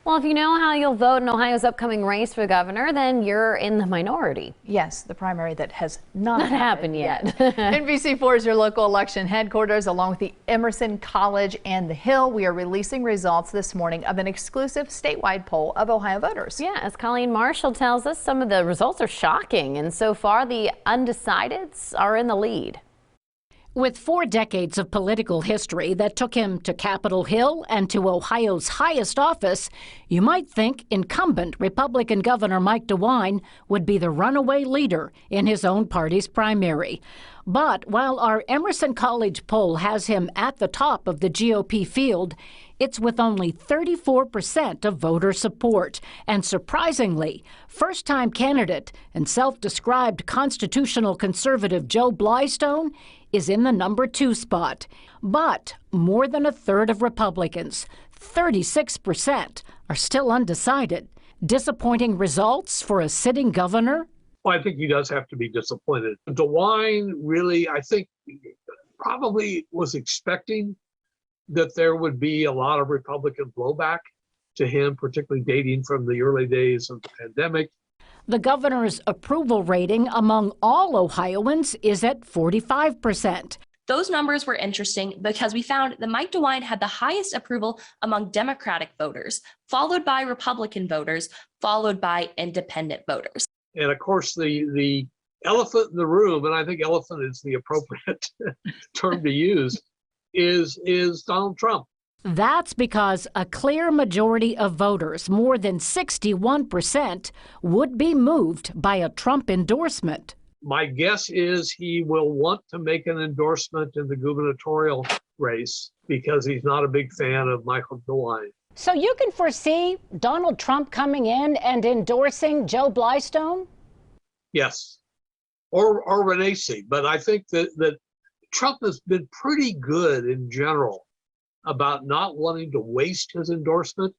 Well, if you know how you'll vote in Ohio's upcoming race for governor, then you're in the minority. Yes, the primary that has not happened yet. NBC4 is your local election headquarters, along with the Emerson College and The Hill. We are releasing results this morning of an exclusive statewide poll of Ohio voters. Yeah, as Colleen Marshall tells us, some of the results are shocking, and so far the undecideds are in the lead. With 4 decades of political history that took him to Capitol Hill and to Ohio's highest office, you might think incumbent Republican Governor Mike DeWine would be the runaway leader in his own party's primary. But while our Emerson College poll has him at the top of the GOP field, it's with only 34% of voter support. And surprisingly, first-time candidate and self-described constitutional conservative Joe Blystone is in the number 2 spot. But more than a third of Republicans, 36%, are still undecided. Disappointing results for a sitting governor? Well, I think he does have to be disappointed. DeWine really, I think, probably was expecting that there would be a lot of Republican blowback to him, particularly dating from the early days of the pandemic. The governor's approval rating among all Ohioans is at 45%. Those numbers were interesting because we found that Mike DeWine had the highest approval among Democratic voters, followed by Republican voters, followed by independent voters. And of course, the elephant in the room, and I think elephant is the appropriate term to use, is Donald Trump. That's because a clear majority of voters, more than 61%, would be moved by a Trump endorsement. My guess is he will want to make an endorsement in the gubernatorial race because he's not a big fan of Michael DeWine. So you can foresee Donald Trump coming in and endorsing Joe Blystone? Yes, or Renacci. But I think that Trump has been pretty good in general about not wanting to waste his endorsement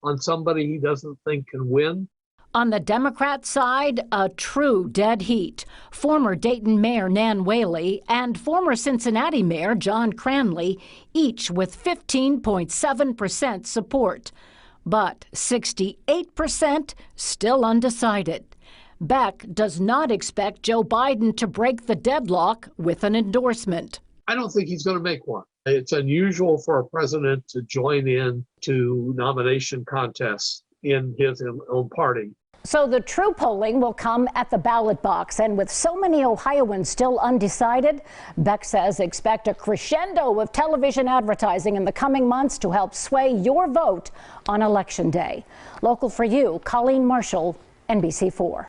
on somebody he doesn't think can win. On the Democrat side, a true dead heat. Former Dayton Mayor Nan Whaley and former Cincinnati Mayor John Cranley, each with 15.7% support. But 68% still undecided. Beck does not expect Joe Biden to break the deadlock with an endorsement. I don't think he's going to make one. It's unusual for a president to join in to nomination contests in his own party. So the true polling will come at the ballot box. And with so many Ohioans still undecided, Beck says expect a crescendo of television advertising in the coming months to help sway your vote on Election Day. Local for you, Colleen Marshall, NBC4.